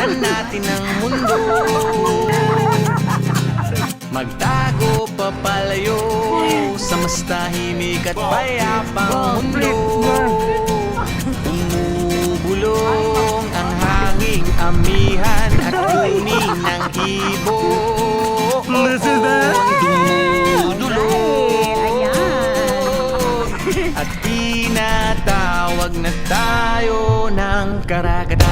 Tingnan natin ang mundo. Magtago papalayo sa mas tahimik at payapang mundo. Umubulong ang hanging amihan at tuning ng ibon. Dumudulog at tinatawag na tayo ng karagatan.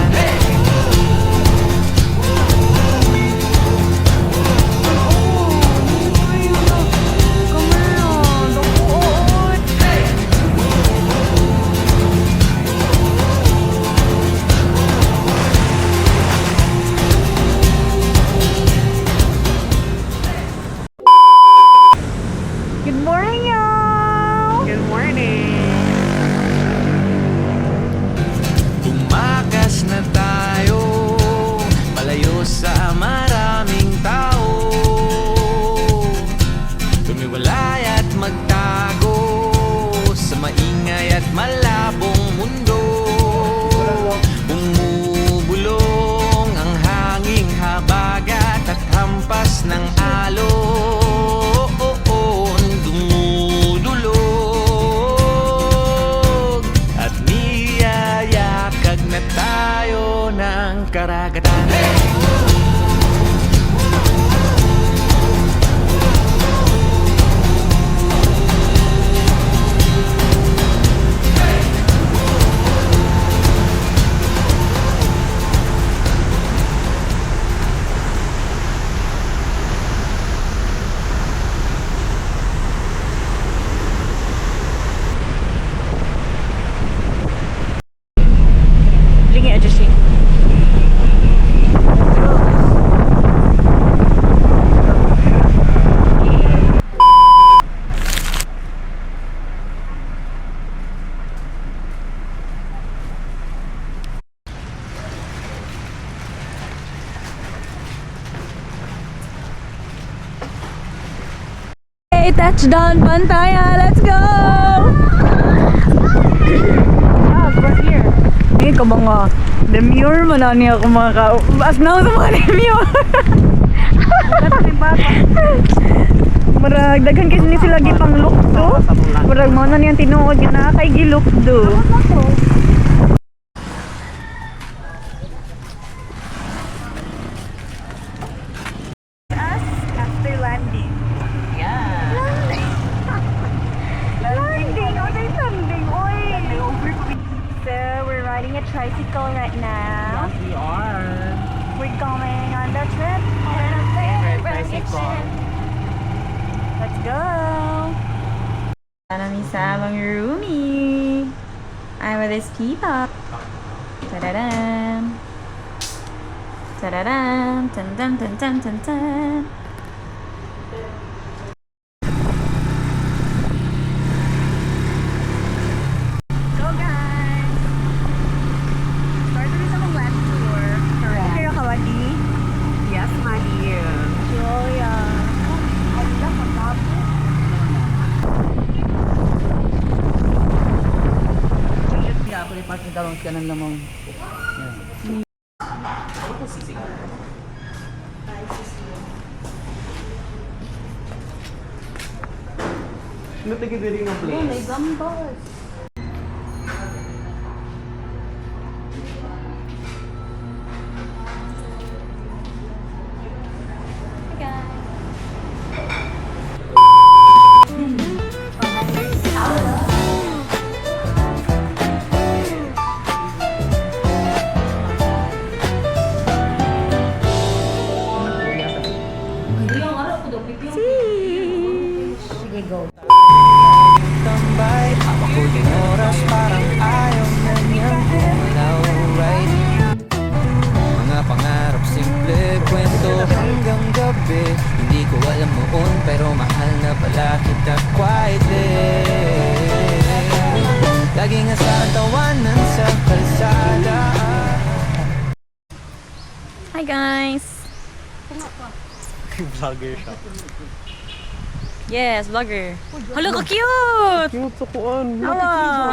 Good morning, y'all! Good morning! Tumakas na tayo, palayo sa maraming tao. Tumiwalay at magtago sa maingay at malabong mundo. Bumubulong ang hanging habagat at hampas ng alon. Tayo ng karagatan. Touchdown Pantaya! Let's go! From here. Ini ka mga demure mo na niya ako mga ka... As na sa mga demure! Marag, daghan kasi ni sila gipang lukdo. Marag, mo na niyang tinuod yun na kay gilukdo. After landing. So we're riding a tricycle right now. Yes, we are. We're going on the trip. Favorite tricycle. Let's go. Nami sa mga roomie. I'm with this P-pop. Ta-da-dam. Ta-da-dam. Tan-tan-tan-tan-tan-tan. Parking daw ka ng lamang. Ano tigil din ng place? May gambas. Tambay, huling oras parang ayaw na niyang gumalaw. Right? Mga pangarap simple, kwento hanggang gabi. Hindi ko alam noon pero mahal na pala kita quietly. Laging asahan tawanan sa kalsada. Hi guys! Vlogger siya. Yes, vlogger. Hala ka cute! Cute sa kuan. Hala!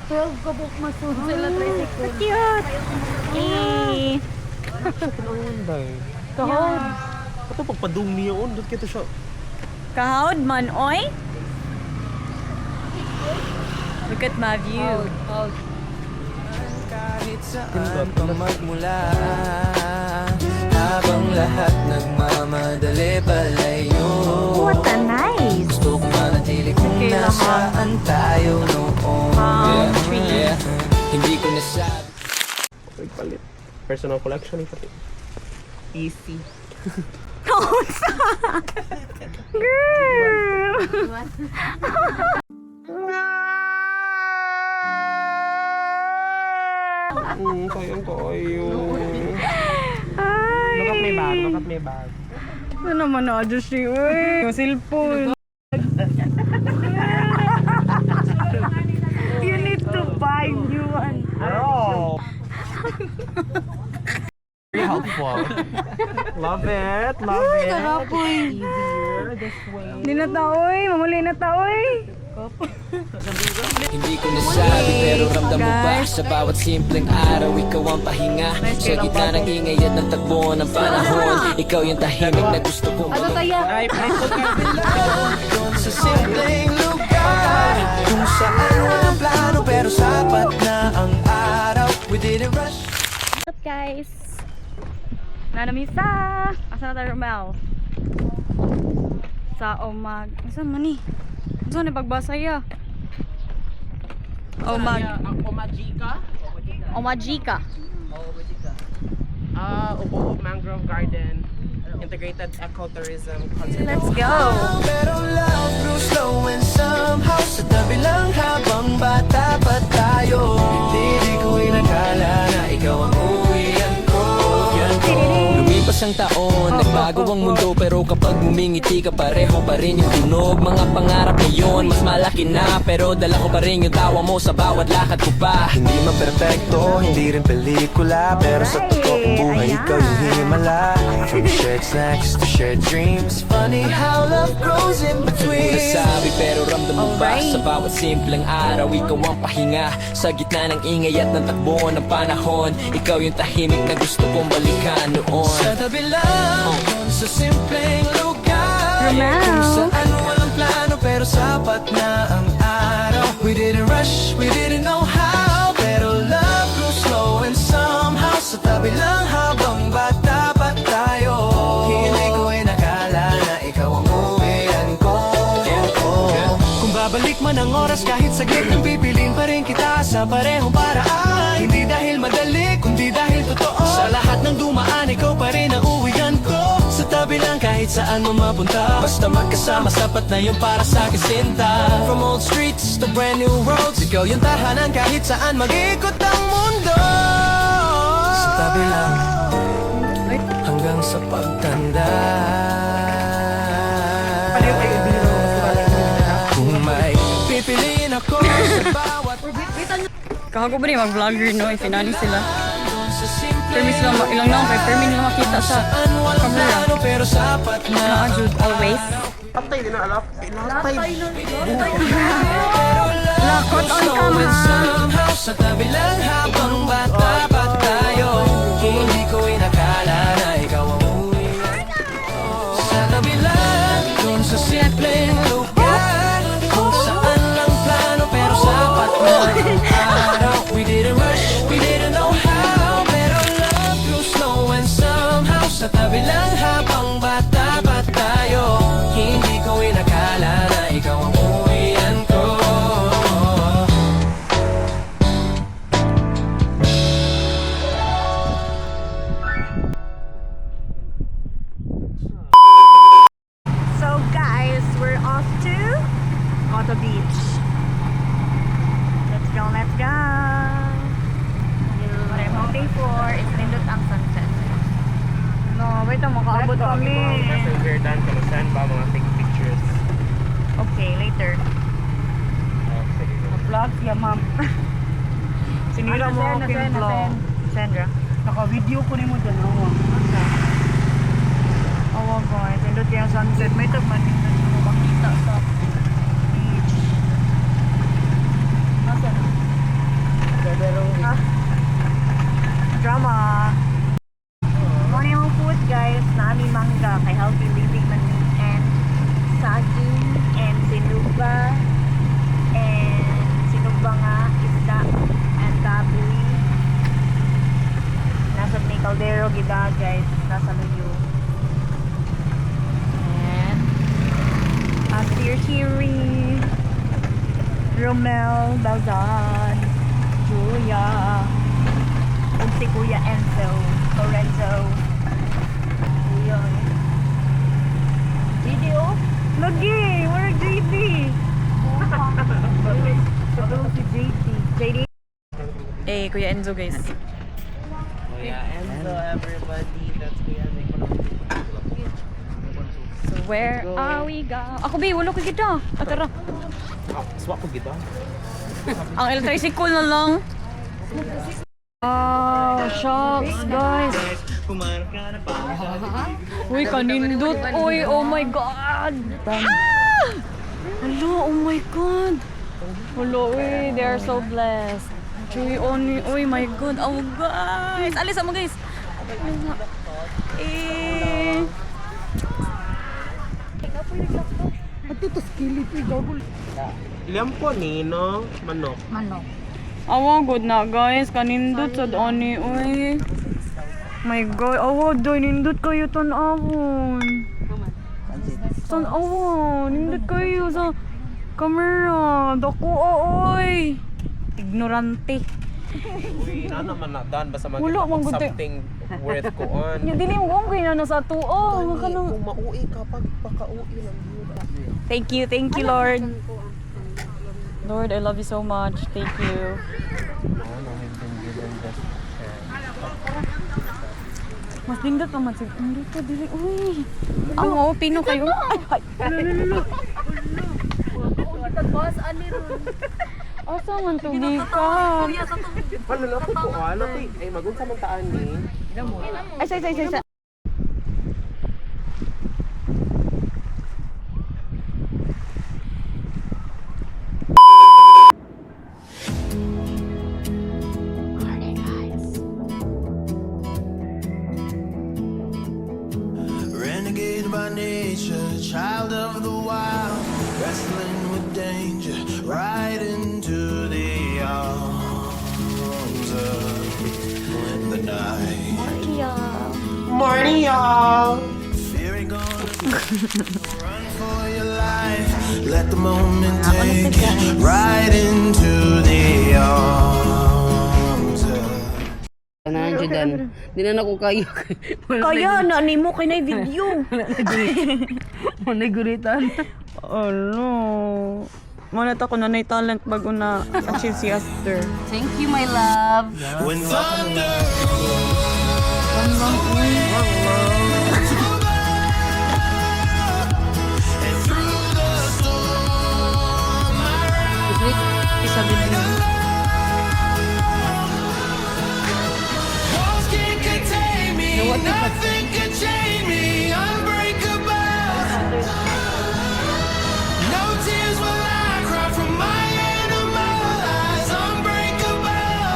12 ka buk masun sila tricycle. Cute! Eh. Kahod. Ito pagpadung niya on, doon kito siya. Kahod man, oy. Look at my view. Kahit saan pa magmula, habang lahat nagmamadali palayo. What a nice. Gusto ko manatili kung Okay, nasaan tayo noon. Palm tree. Hindi ko nasabi. Palit. Personal collection pati. Easy. Girl. Sayang kayo. Ay. Look at my bag, look at my bag. Ano naman na adjust siya, uy. Yung cellphone. You need to buy new one. Oh! Very helpful. Love it, love it. Easier this way. Hindi na taoy. Mamuli na taoy. Hindi ko nasabi pero ramdam mo ba? Sa bawat simpleng araw, ikaw ang pahinga. Sa gitna ng ingay at ng tagbo ng panahon, ikaw yung tahimik na gusto kong Ay, doon sa simpleng lugar, kung saan walang plano pero sapat na ang araw. We didn't rush. What's up, guys? Nanamisa! Asa na tayo, Mel? Sa Omag. Asan man eh? Saan na pagbasa ya? Omag. Omajika? Omajika. Upo Mangrove Garden. Integrated ecotourism concept. Let's go! Pero love grew slow and somehow sa tabi lang habang bata pa tayo. Hindi ko inakala na ikaw ang uwian ko. Lumipas ang taon, nagbago ang mundo pero kapag bumingiti ka pareho pa rin yung tunog. Mga pangarap ngayon, mas malaki na pero dala ko pa rin yung tawa mo sa bawat lakad ko pa. Hindi man perfecto, hindi rin pelikula, pero sa totoong buhay ikaw yung himala. From shared snacks to shared dreams, funny how love grows in between. Nasabi pero ramdam mo ba sa bawat simpleng araw, ikaw ang pahinga. Sa gitna ng ingay at ng takbo ng panahon, ikaw yung tahimik na gusto kong balikan noon. Sa tabi lang, sa simpleng lugar, Romeo. kung saan walang plano pero sapat na ang araw. We didn't rush, we didn't know how, pero love grew slow and somehow sa tabi lang habang bata pa tayo. Hindi ko inakala na ikaw ang uwian ko. Kung babalik man ang oras kahit saglit nang pipiliin pa rin kita sa parehong paraan. Hindi dahil madali, kundi dahil totoo. Sa lahat ng dumaan, ikaw pa rin ang uwian ko. Sa tabi lang kahit saan mo mapunta, basta magkasama sapat na yun para sa akin sinta. From old streets to brand new roads, ikaw yung tahanan kahit saan mag-ikot ang mundo. Sa tabi lang hanggang sa pagtanda. Kung may pipiliin ako sa bawat Kahago ba rin mag-vlogger, no? Ifinali sila. Permis lang, ilang naon kay permis lang makita sa camera. pero sapat na Ajud, always. Laptay din na alap. Laptay. Lakot on camera. somehow sa tabi lang habang bata pa tayo. Hindi ko inakala na ikaw ang uwian ko. Sa tabi lang, dun sa simpleng lugar, kung saan lang plano pero sapat na ang araw. We didn't rush, we didn't know how, pero love grew slow and somehow sa tabi lang habang bata pa tayo. Hindi ko inakala na ikaw ang uwian ko. So guys, we're off to Coto Beach. Let's go, let's go. What I'm hoping for is nindot ang sunset. No, wait lang, makaabot kami. Nasa Jordan, kamusan ba mga take pictures? Okay, later. Sige. Vlog siya, ma'am. Sinira mo ako yung vlog. Sandra. Naka-video ko rin mo dyan. Oh guys, nindot yung sunset. May tagman nindot mo makita sa beach. Nasaan? healthy living man and saging and sinuba nga isda and baboy. Nasa ni Caldero gida guys, nasa luyo. And Asir Chiri, Romel Baldan, Julia, ug si Kuya Enzo, Lorenzo. Yun. JD oh? Lagi! Where JD? Si JD. Eh, Kuya Enzo guys. Kuya Enzo, everybody. That's Kuya Enzo. So where are we go? Ako ba, wala ko kita. Tara. Swap ko gito. Ang tricycle na lang. Shucks guys. Uy, kanindot. Uy, oh my god. Hello, oh my god. Hello, uy, they are so blessed. Chuy, oh my god. Oh guys. Alis mo guys. Eh. Ilan po nino? Manok. Awa good na guys. Kanindot sa doni, uy. My god. Awa, doy, nindot kayo tan-awon. Tan-awon. Nindot kayo sa camera. Dako, oy. Ignorante. Uy, na naman na daan basta Wala, magkita mangguti. something worth ko on. Yung dili mo kung kaya na sa tuo. Kung mauwi ka pag paka-uwi lang yun. Thank you, Lord. Lord, I love you so much. Thank you. Mas pindot naman si hindi ka dili. Uy. Ang oo, pino kayo. Ay, asa man to ka? Ano na po ko? Ano po? Ay, magunsa man taan ni. Ay, say. Renegade by nature, child of the wild, wrestling with danger, right into the arms of the night. Morning, y'all! Fearing gonna run for your life, let the moment take you right into the arms of Tanan dyan. Di na ako kayo. Kaya na ni mo kay na video. Manay guritan. Ano? Manat ako na talent bago na achieve si Esther. Thank you, my love. when thunder and through the storm Isa din yun. walls can't contain me, nothing can chain me, unbreakable. No tears will I cry from my animal eyes, unbreakable.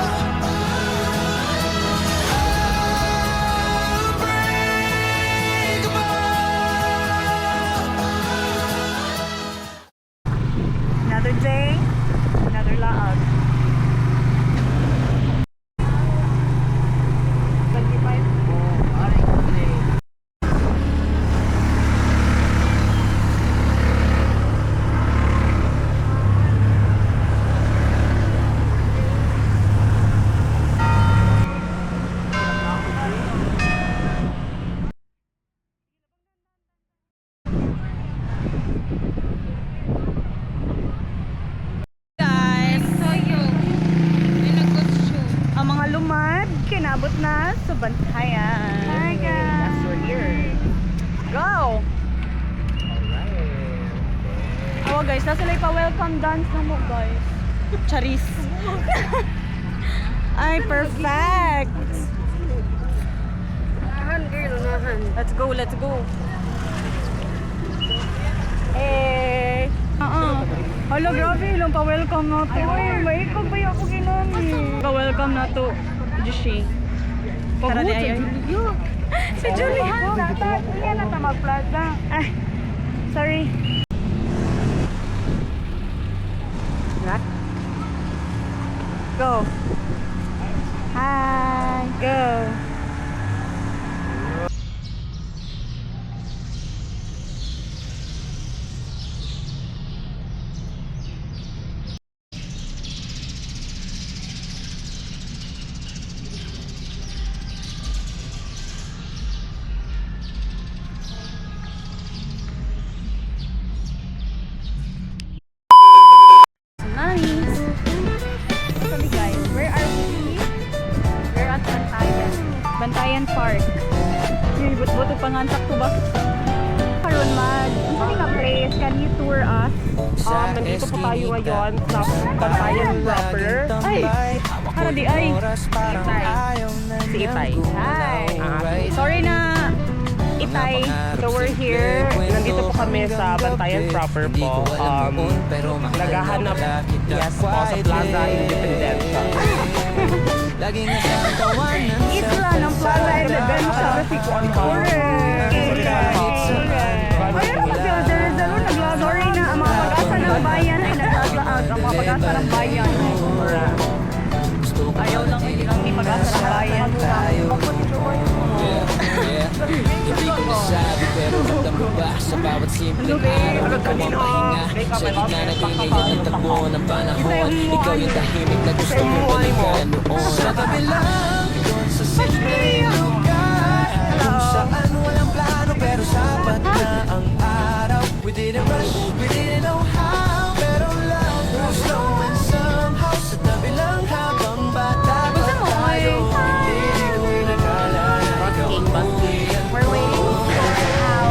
Another day, another laag. 25. Guys, Ang mga lumad, kinabot na sa Bantayan. Hi guys! We're here. Go! Alright. oh guys, nasa like pa-welcome dance na mo guys. Charis. Ay, perfect! Let's go. Eh. Hala, grabe. Ilang pa-welcome na to. Uy, maikog ba ako ginami? Pa-welcome na to. Jushi. Tara na, ay. Si Julie. Yan na mag-plaza. Ah, sorry. Go. Hi. Go. Nice. Sorry guys, where are we? We're at Bantayan. Bantayan Park. Yung buto pangansak to ba? Karon man, ano nga place? Can you tour us? Nandito po tayo ngayon sa Bantayan proper. Ay! Para di ay. Si Itay. Hi. Sorry na Itay. So we're here. Nandito po kami sa Bantayan proper po. Naghahanap, yes po, sa Plaza Independencia. Laging nasa tawanan Isla ng Plaza Independencia. Sabi si Kuan Correct. Ayun, sorry na ang mga pag-asa ng bayan ay naglalaan. Ang mga pag-asa ng bayan. Ayaw lang hindi lang may pag-asa ng bayan. Hindi ko nasabi pero ramdam mo ba sa bawat simpleng araw ikaw ang pahinga sa gitna ng ingay at tagbo ng panahon ikaw yung tahimik na gusto mong balikan noon sa kabilang doon sa simpleng lugar kung saan walang plano pero sapat na ang araw we didn't rush, we didn't know how pero love was slow and somehow sa tabi lang habang bata pa tayo hindi ko inakala na ikaw We're waiting.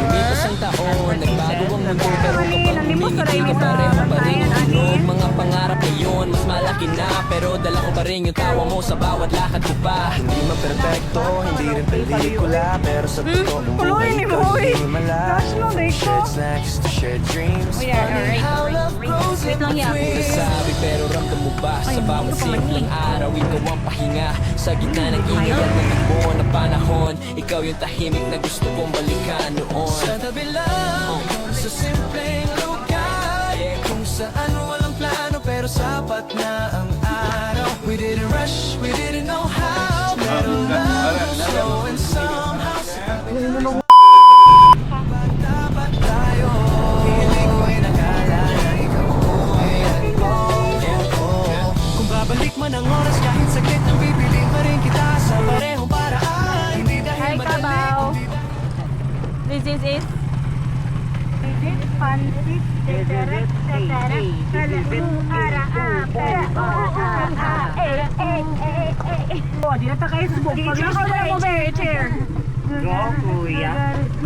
lumipas ang taon, nagbago ang mundo pero Nalimos ko rin hindi ka sa pareho pa rin Bantayan, ang Ani. tunog mga pangarap ngayon mas malaki na pero dala ko pa rin yung tawa mo sa bawat lakad ko pa hindi man perfecto, hindi rin pelikula pero sa totoong buhay Tuloy ni ko Moy. hindi malaki Gosh, no, they shared snacks to share dreams funny how love grows in between sabi pero ramdam mo ba sa bawat simpleng araw ikaw ang pahinga sa gitna ng ingay at ng takbo ng panahon ikaw yung tahimik na gusto kong balikan noon sa tabi lang sa simpleng lugar kung saan walang plano pero sapat na ang araw we didn't rush, we didn't know how pero love was slow and somehow dapat tayo hindi ko inakala na ikaw buhay ko kung babalik man ang oras kahit saglit nang bibiling pa rin kita sa parehong paraan hindi dahil madali This is it. Pansit, teterek, teterek, Oh, di na ta kayo subok. Pag-lakad mo ba chair? Go kuya.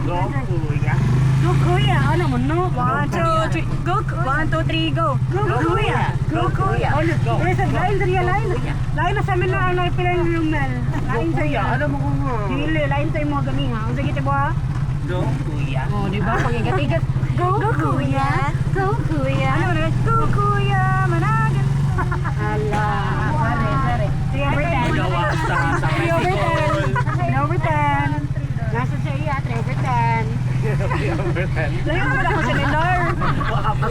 Go kuya. Go kuya, ano mo no? 1, 2, 3, go. 1, 2, 3, go. Go kuya. Go kuya. There's a line sa line. Line na sa amin na ano ipilan yung mel. Line sa iya. Ano mo kung Dili, line sa mo gani ha. Ang sige tibo ha. Go kuya. Oh, di ba? Pag-igat-igat. Go kuya. Go kuya. Ano na? Go kuya. Managan. Ala. Sorry. 3 over 10. Gawa sa 3 over 10. 3 over 10. Nasa sa iya, 3 over 10. Layo mo ako seminar.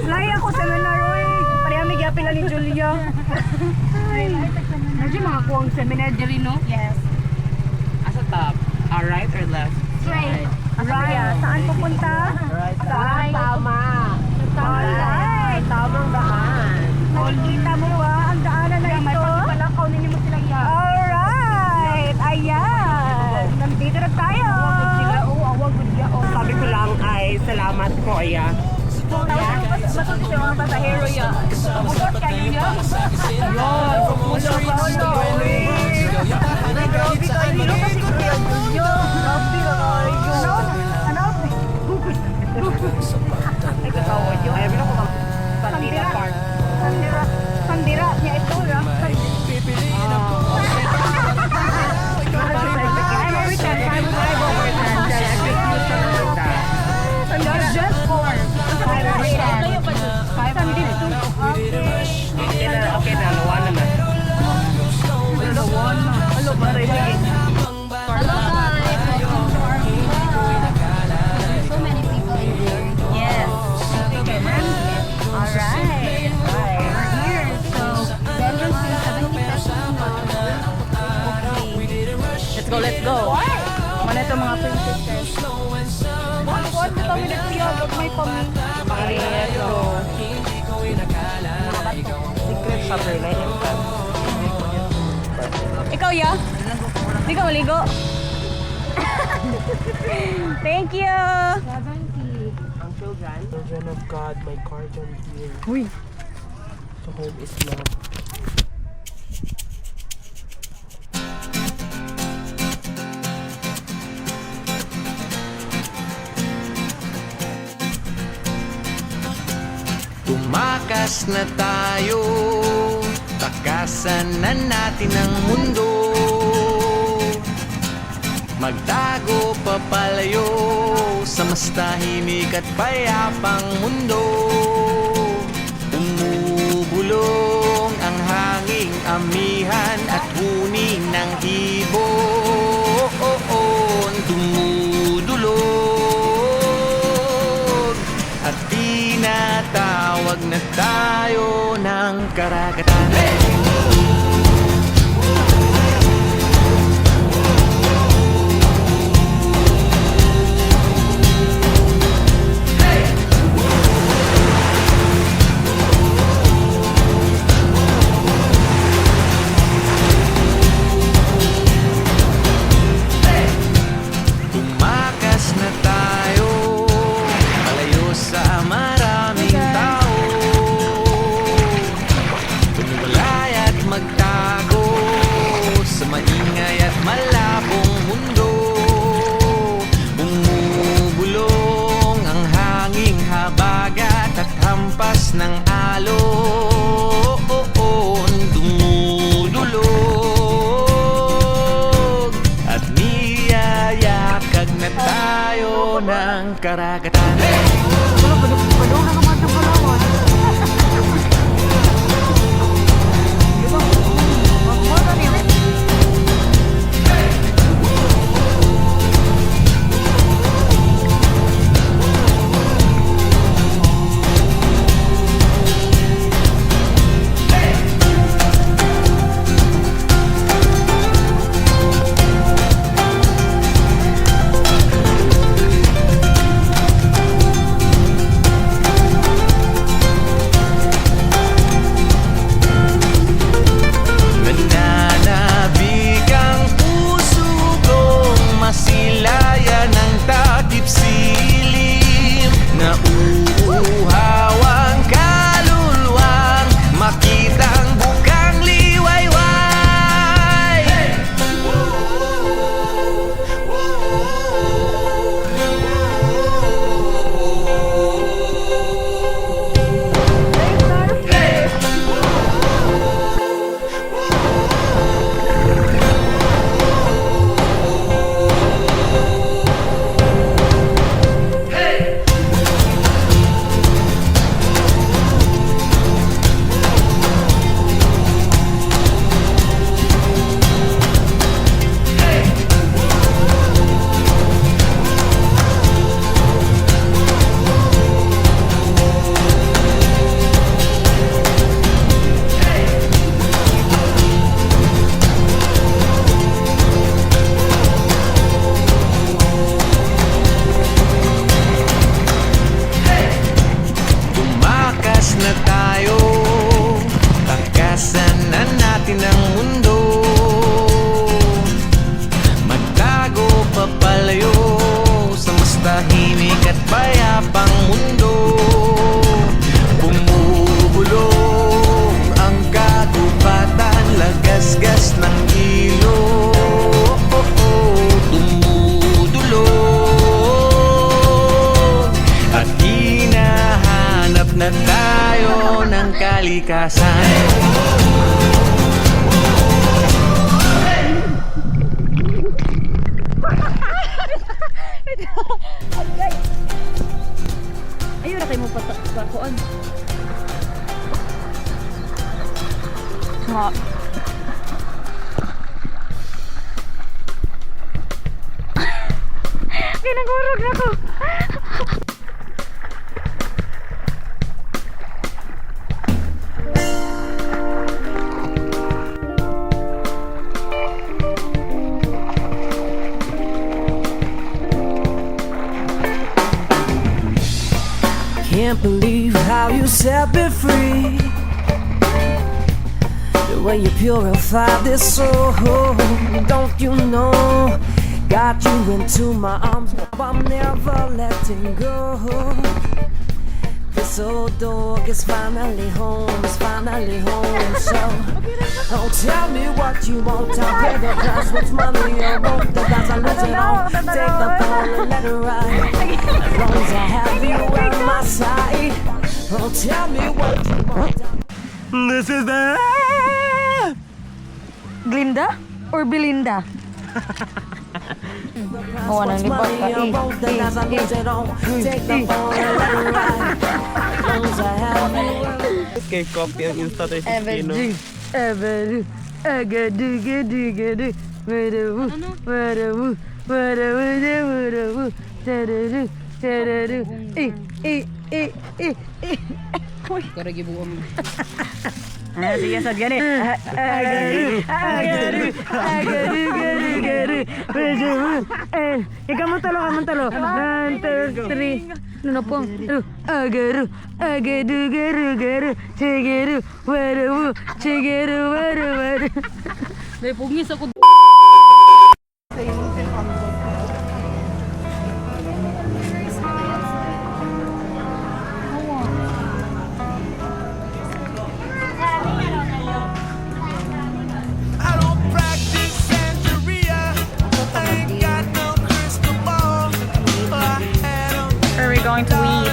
Layo ako seminar, oy. Pareha may gyapin lang ni Julia. Nandiyo mga kuwang seminar diri, no? Yes. Asa top? Right or left? Straight. Right. Saan pupunta? Right. Saan? Tama. Alright. Tamang daan. Kita mo ba ang daanan na ito? May pagpalakaw ninyo mo sila yan. Alright. Ayan. Nandito na tayo. Sabi ko lang ay salamat po ya. Bato si mga pasahero ya. Bukod kayo ya. Sandira niya ito ya. Just for 5 Okay na, luwa na na. Hello, pare. May pamilya. Pareto. Secret sa Berlin and France. Ikaw, ya? Hindi ka maligo? Thank you! Ang children of God, my guardian here. Uy. To home is love. Tumakas na tayo, takasan na natin ang mundo. Magtago papalayo sa mas tahimik at payapang mundo. Umubulong ang hanging amihan at huni ng ibon. Dumudulog at tinatawag na tayo ng karagatan. Tumakas na tayo, palayo sa maraming tao. Tumulay at magtago sa maingay at malabong mundo. Bumubulong ang hanging habagat at hampas ng alon. Dumudulog at niyayakag na tayo ng karagatan. Nananabik ang puso kong masilayan ng takip silim. Nauuhaw ang kaluluwang makitang bukang liwayway. Tumakas na tayo, takasan na natin ang mundo. Magtago papalayo sa mas tahimik at payapang mundo. Bumubulong ang kagubatan, lagasgas ng ilog. Dumudulog at hinahanap na tayo ng kalikasan. Ayun na kayo mo pakuan. Nga. Pinagurog na ko. can't believe how you set me free. The way you purify this soul, don't you know? Got you into my arms, I'm never letting go. This old dog is finally home, So, don't tell me what you want, I'll pay the price. What's money I want, the guys I lose it on. Take the phone and let it ride. As long as I have you at my side. Don't tell me what you want. This is the Glinda or Belinda? Oh, anong lipat ka? The guys I lose it on. Take the phone and let it ride. As long as I have you. Kay coffee ang Insta 360, no? Kaya gibuang. Sige, sad gani. Ikaw mo talo. 1, 2, 3. Ano na po? Agaru, chigeru, waru. May pugis ako. I don't practice Santeria. I ain't got no crystal ball. I had a Where are we going to eat?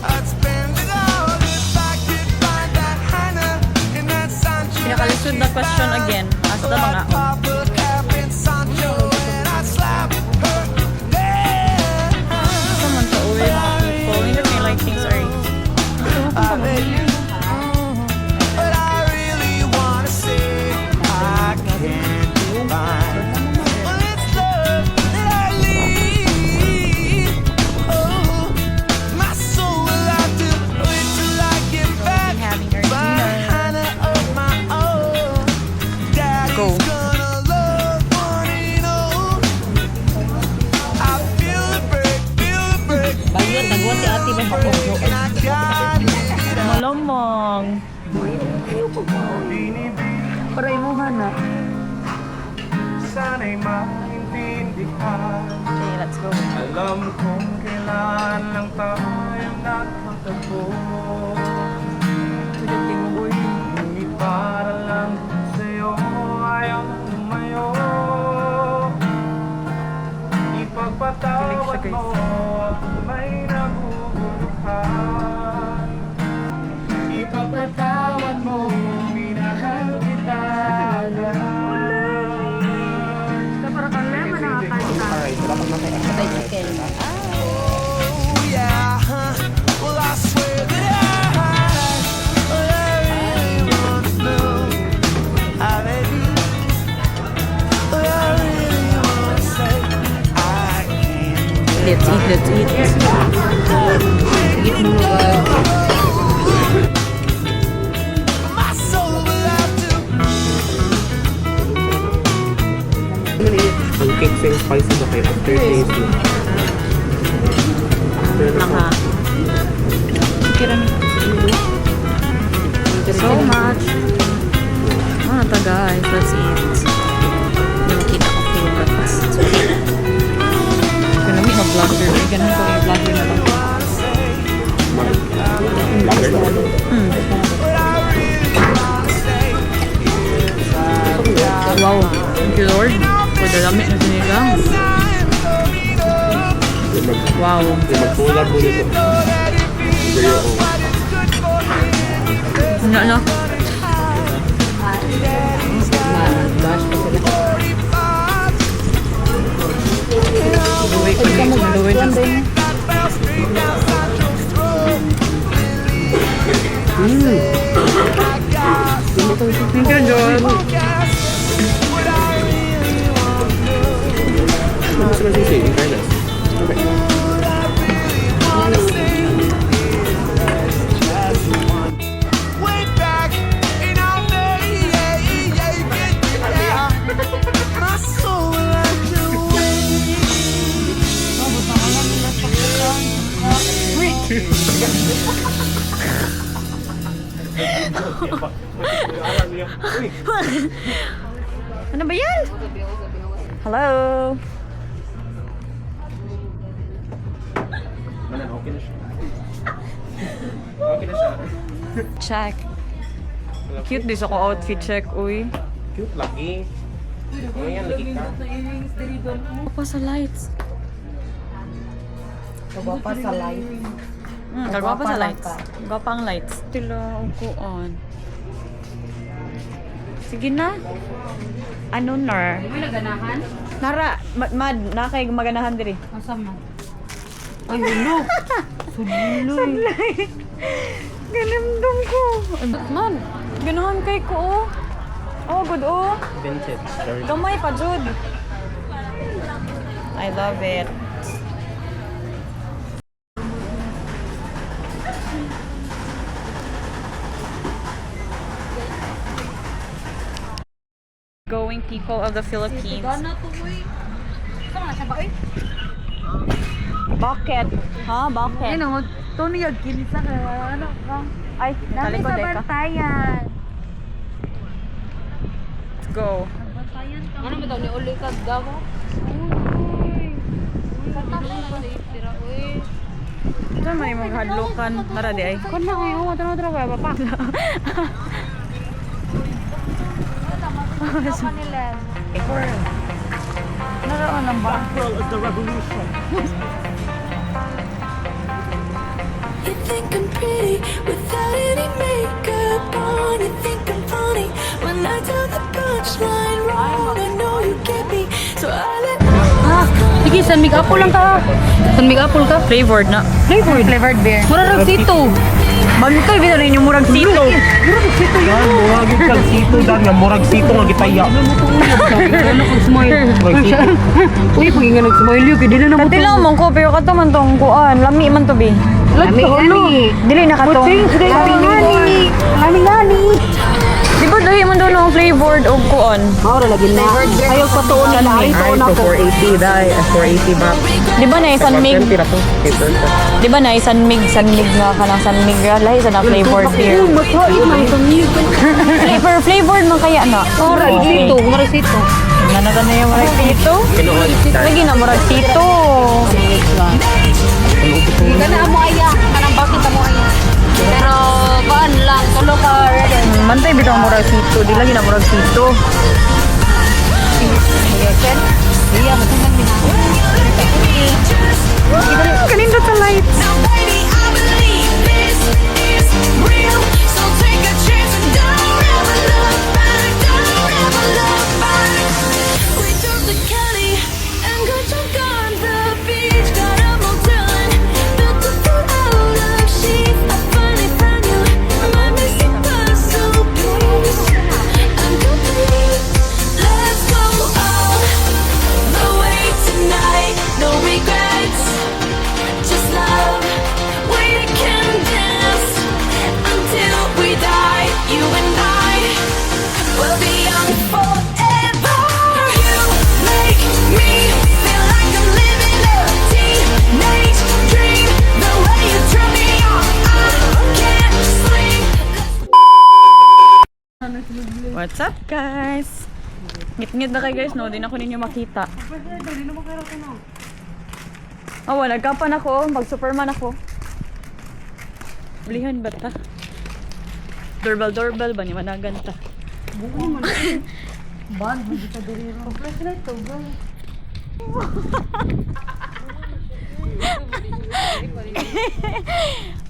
I'd spend it all if I could find that Hannah in that Sancho. Pinakalisod na question again. Asa mga Pop a cap in Sancho and I'd slap her there. someone to uwi mga people. Hindi may like things are I bet you, but I really wanna say I can't define. Well, it's love that I lead. Oh, my soul will have to wait till I get back. having our By dinner. Hannah of my own. Daddy's Go. gonna love wanting old. I feel the break, Bayot, nagwa si ate may pakokyo. and I got it. Malamang. Paray mo hana. Sana'y maintindihan. Okay, let's go. Alam kong kailan lang tayo nagpatagpo. Ngunit para lang sa'yo ayaw na lumayo. Ipagpatawad mo ako may naguguluhan. Ipagpatawad mo, minahal kita Alright, dapat nakakita. Patay chicken. Oh yeah, well I swear that I really want to know. I really want to say I can't. Let's eat. Sige, mga My soul will have to. Ang cake sa'yo spicy ba kayo after taste mo? Naka. So much. Ano to guys? Let's eat. Yung kita ko feel breakfast. Ganun yung vlogger. Ganun ko yung vlogger na lang. Vlogger na. Wow. Thank you Lord. For the lamit na sinigang. Wow. Yung mag-collab mo nito. Very own. Ano? bash pa sila. Luwi ko dito. Luwi dito. Thank you, John. Ano gusto kasi in fairness? Okay. Way back in our day, my soul will have to wait. Ano ba yan? Hello? Check. Cute din ako outfit check, uy. Cute lagi. Ayan, lagi ka. Ako pa sa lights. Kagwapa sa light. Kagwapa sa lights. Kagwapa ang lights. Tila, upuan. Sige na. Ano na? May naganahan? Nara, mad, na kay maganahan diri. Asam man. Ay, hulo. Sunlay. Ganamdong ko. Man, ganahan kay ko, oh. Oh, good, oh. Vintage. Gamay pa, Jud. I love it. Going people of the Philippines. Gana to uy. Sama na siya ba uy? Bucket. Ha? Bucket. Ano, Tony Yagkin sa ano ka? Ay, Dami talikod sa ka. bantayan. Let's go. Bantayan ka. Ano ba daw ni uli kag daw? Uy. Kanta na lang sa tira uy. Ito may maghadlokan. Nara di ay. Kon na kayo, tara ba pa? Apa nila? Naroon lang ba? You think I'm pretty without any makeup on. You think I'm funny when I tell the punchline wrong. I know you get me, so I let Sige, San Mig Apple lang ka. San Mig Apple ka? Flavored na. Flavored beer. Mura rag sito. Bagtoy, bito rin yung murag sito. Yan, murag yung kang sito dan nga murag sito nga gitaya. Ano kang smile? Uy, pag nga nag-smile yun, kaya di na naman Dati lang mong ko, pero kato man tong kuan. Lami man to, be. Lami gani. Dili na katong. Lami gani. Di ba dahil man doon ang flavored o kuan? Mura lagi na. Ayaw pa to na na. Ay, to na ko. 480 dai, 480 ba? Di ba na isan mig? Tira to. Di ba na isan mig nga ka ng san mig? Lahi sa na flavored beer. Flavored man kaya na. Mura sito, mura sito. Nanaga na yung murag sito. Lagi na murag sito. Kana amo aya, kanang bakit amo aya. Pero kuan lang, tulo ka. Mantay bitaw ang murag sito. Di lagi na murag sito. Iya, matundang din ako. Kanindot sa lights. Now, baby, I believe this is real. So take a chance and don't ever look back. Don't ever look back. We drove to Cali and got drunk on the beach. Got a motel and built a boat out of sheets. I finally found you, my missing puzzle piece. I'm complete. Let's go all the way tonight. No regrets. Just love, we can dance until we die. You and I will be young forever. You make me feel like I'm living a teenage dream. The way you turn me on, I can't sleep. What's up, guys? Ngit-ngit na kayo, guys, no? Di na ko ninyo makita. Oh, nagkapan ako. Mag-superman ako. Bulihan ba ta? Doorbell ba niya? Managan ta.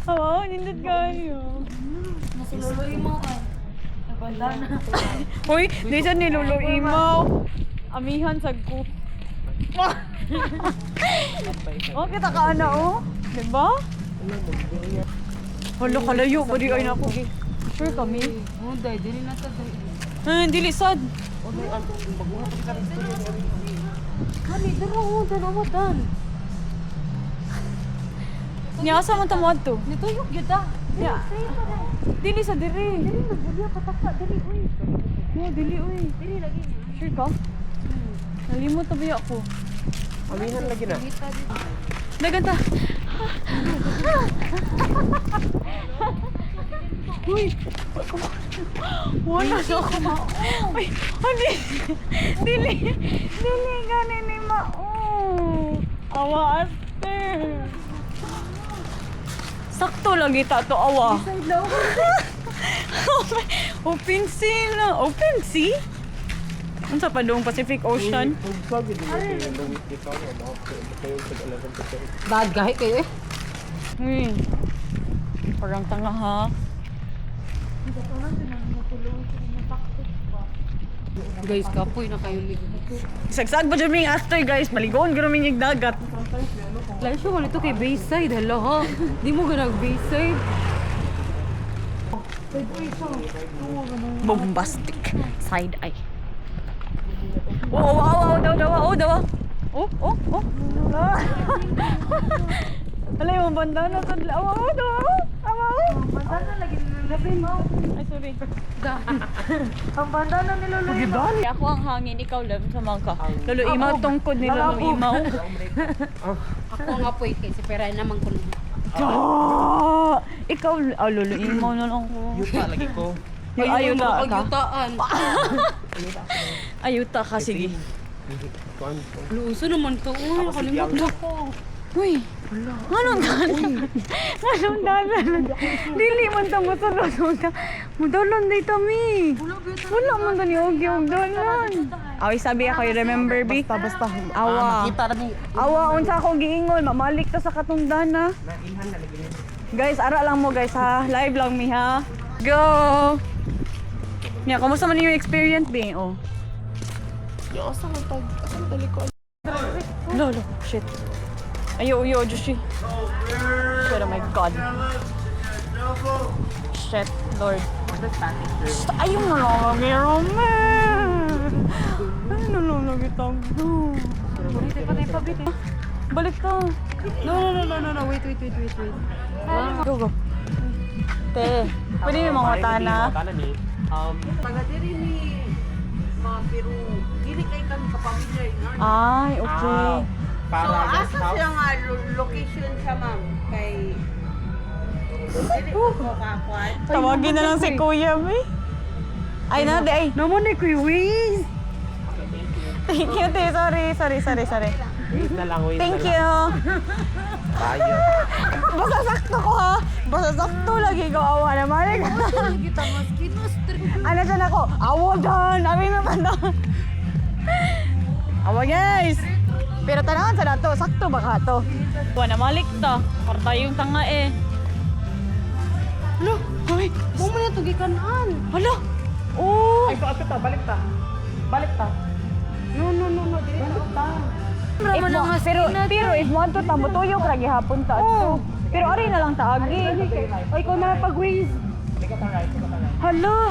Oo, nindot kayo. Uy, di siya niluluimaw. Amihan sa ko. Oh, kita ka na, oh. Diba? Hala, kalayo. Bari ay na ako. Sure kami. Oh, dai, dili na ta. Dili sad. Kani, daro, daro mo dan. Niyasa man tamo adto. Nituyok gyud ta. Ya. Dili sa diri. Dili magulya pataka, dili uy. No, dili uy. Dili lagi na. Sure ka? Nalimot na ba ako? Amihan lagi na. Naganta. Wala na ako mao. Uy, hindi. Dili ganin ni mao. Awa aste. Sakto lagi ta to awa. Open sea na. Open sea? Unsa pa doong Pacific Ocean? Bad gahi kayo eh. Uy. Parang tanga ha. Guys, kapoy na kayo ligo. Sagsag ba dyan yung astoy guys? Maligoon gano'n yung dagat. Lalo siya man ito kay Bayside. Hala ha. Di mo ganag Bayside. Bombastic. Side eye. Oh, dawa. Oh. Wala yung bandana sa dawa. Bandana lagi nilulubin mo. Ay, sorry. Ang bandana nilulubin. Ako ang hangin, ikaw lang sa mga Lolo Imaw, tungkod ni Lolo Imaw. Ako nga po kay si Peray naman ko. Ikaw, Lolo Imaw na lang ko. Yuta lagi ko. Ayuta ka. Pagyutaan. Ayuta ka, sige. Luso naman to. Uy, nakalimot na ko. Uy, anong dalan? Dili man ta masunod. Mudalan dito mi. Wala man ta ni og dalan. Awi sabi ako, you remember bi? Basta. Awa. Awa unsa ako giingol, mamalik ta sa katungdana. Guys, ara lang mo guys ha. Live lang mi ha. Go. Niya, kamusta man yung experience bi? Oh. Yo, asa man talikod. Lolo, shit. Ayo, Joshi. Shit, oh my God. Shit, Lord. Ayun na lang lagi, Roman. Ayun na lang lagi tanggo. Balik ka. No. Wait. Go. Te, pwede yung mga matana. ni. Taga diri ni pero dili kay kan kapamilya. Ay, okay. Para guest house. nga location siya ma'am kay dili ko kakuan. Tawagin na lang si Kuya, may. Ay, nade, ay. Naman ni Kuya Wiz. Thank you, te. Sorry. Wait na lang. Thank you. Tayo. Basta sakto ko ha. Basta sakto lagi ko awa na malik. Kita mas kinustri. Ano dyan ako? Awa dyan! Abi na ba na? Awa guys! Pero tanawan sa nato, sakto ba ka to? Buwan na malik to. Parta yung tanga eh. Hala! Ay! Mo man na tugikan-an. Hala! Oh! Ay, ato ta, balik ta. No, dili ta. Pero if mo to tamo tuyok ra gihapon ta ato. Pero ari na lang taagi. Ay ko na pag-waze. Hala.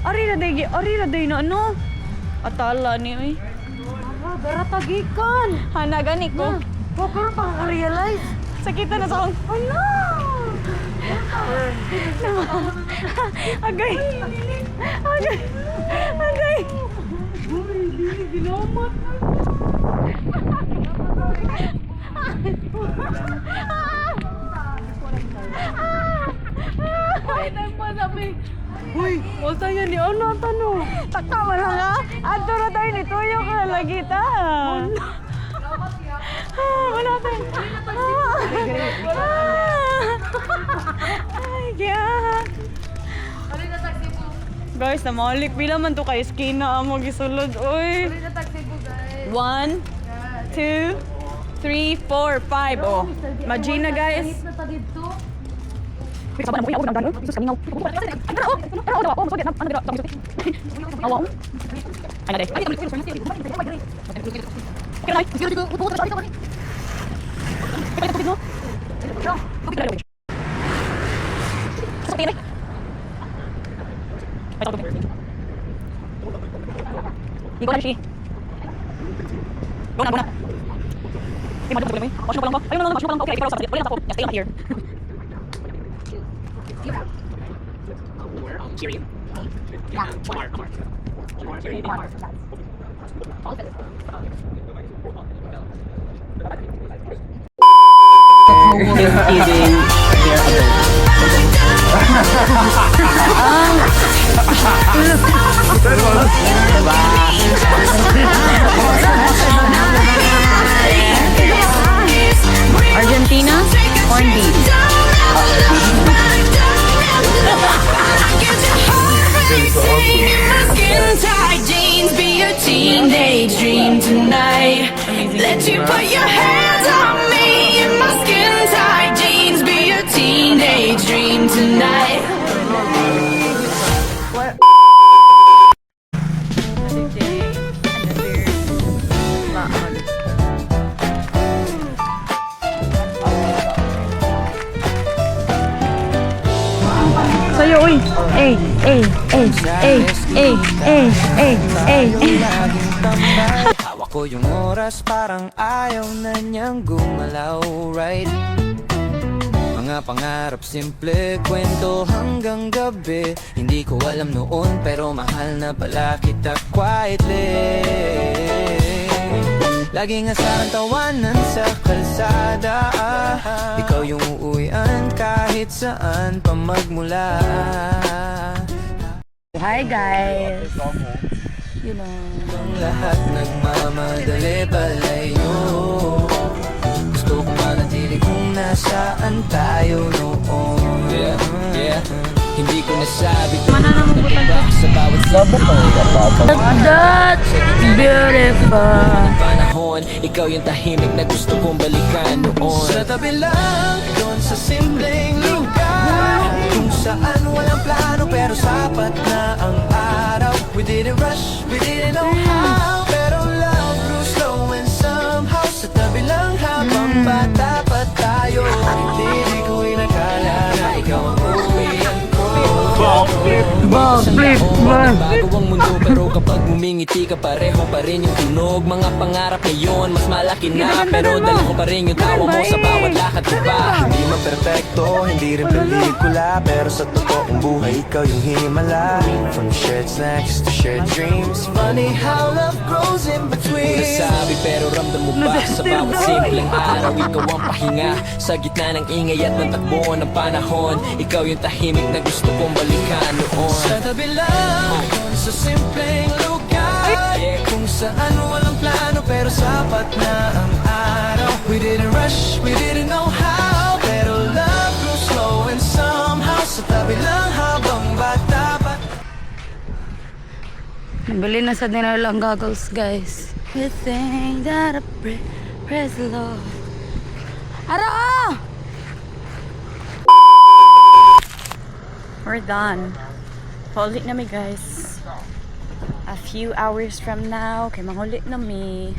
Ari na day na ano? Atala ni oy. Dara tagikan. Hana gani ko. Wa pero pa realize. Sakita na sa akong. Hala. Agay. Ginamat. Ay, nagpasabi. Uy, wala yan ni ano tanong. Taka man lang ha. Adto na tayo ni Tuyo ka na lagi ta. Wala tayo. Ay, kaya. Guys, namalik. Pila man to kay skina mo gisulod. Uy. 1, 2, 3, 4, 5. Oh. Magina guys. Wait, sabar na mo. Ako nang Jesus kaningaw. Tara, oh, masugid na. Ano dira? Awa. Ay, nade. Ay, okay, nice. Sige, upo ka sa akin. Ay, tubig no. Tubig na rin. Sa tingin. Ay, tubig. Ikaw na siya. Go na. Ay, madugod na mo. Wash mo pa lang ba? Ayun na lang, wash mo pa lang. Okay, pero sa wala na ako. Just stay on here. Just kidding. Argentina, corned beef. Skin-tight jeans be your teenage dream tonight. Let you put your hands on me in my skin-tight jeans be your teenage dream tonight. Sa'yo, uy. Eh. Laging tambay. Hawak ko yung oras, parang ayaw na niyang gumalaw, right? Mga pangarap, simple kwento hanggang gabi. Hindi ko alam noon, pero mahal na pala kita quietly. Laging asahan tawanan sa kalsada, ikaw yung uuwian kahit saan pa magmula. Hi guys. You know. Ang lahat nagmamadali palayo. Gusto ko manatili kung nasaan tayo noon. Yeah. Hindi ko nasabi kung ba sa bawat That's beautiful. panahon. Ikaw yung tahimik na gusto kong balikan noon. Sa tabi lang, doon sa simpleng lugar, kung saan walang plano pero sapat na ang araw. We didn't rush, we didn't know how, pero love grew slow and somehow. Sa tabi lang habang bata pa tayo, hindi ko inakala na ikaw ang uwian ko. Bago ang mundo pero kapag humingiti ka pareho pa rin yung tunog. Mga pangarap ngayon mas malaki na, pero dala ko pa rin yung tawa mo sa bawat lakad ko pa. Hindi man perfecto, hindi rin pelikula, pero sa totoong buhay ikaw yung himala. From shared snacks to shared dreams, Funny how love grows in between. Nasabi pero ramdam mo ba sa bawat simpleng araw? Ikaw ang pahinga sa gitna ng ingay at ng takbo ng panahon. Ikaw yung tahimik na gusto kong balikan noon. Sa tabi lang, doon sa simpleng lugar, kung saan walang plano pero sapat na ang araw. We didn't rush, we didn't know how, pero love grew slow and somehow. Sa tabi lang habang bata pa. Bili na sa dinner lang goggles, guys. We think that I praise the Lord. Aro! We're done. Huli na mi, guys. A few hours from now, kay manghuli na mi.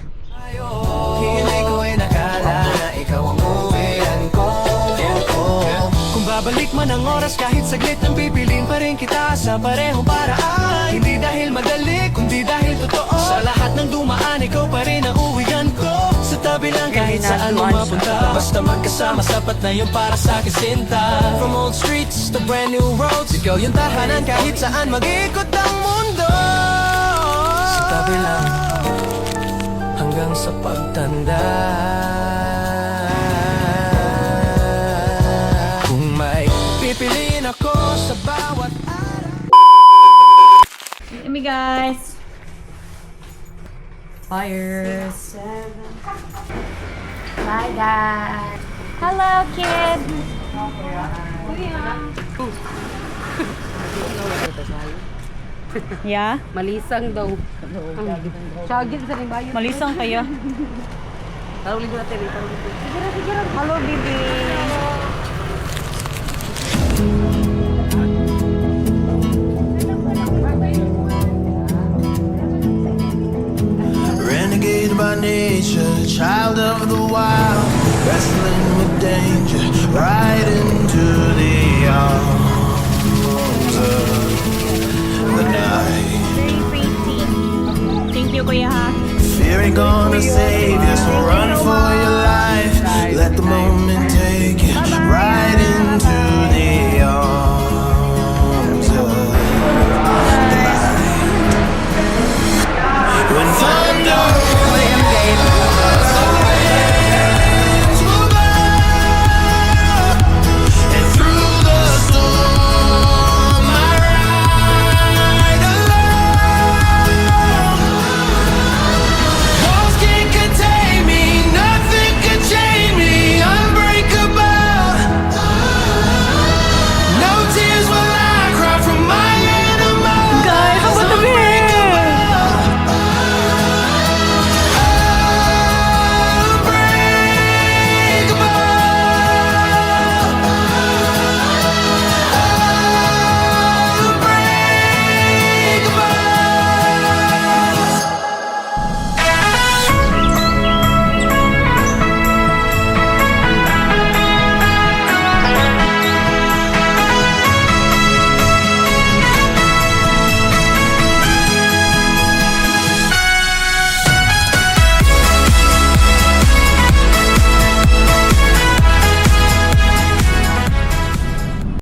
Hindi ko inakala na ikaw ang uwian ko. Kung babalik man ang oras kahit saglit nang pipiliin pa rin kita sa parehong paraan. Hindi dahil madali, kundi dahil totoo. Sa lahat ng dumaan, ikaw pa rin ang uwian ko. Sa tabi lang kahit saan mo mapunta, basta magkasama sapat na yun para sa akin sinta. From old streets to brand new roads, ikaw yung tahanan kahit saan mag-ikot ang mundo. Sa tabi lang hanggang sa pagtanda. Kung may pipiliin ako sa bawat araw. Let me, guys. Fires. Bye, guys. Hello, kid. Yeah? Malisang daw. Sagit sa rin ba yun? Malisang kaya. Tarulin ko natin. Hello, baby. renegade by nature, child of the wild, wrestling with danger, right into the arms of the night. Very pretty. Thank you, kuya, ha? Fear ain't gonna save you, so run for your life. Let the moment take you.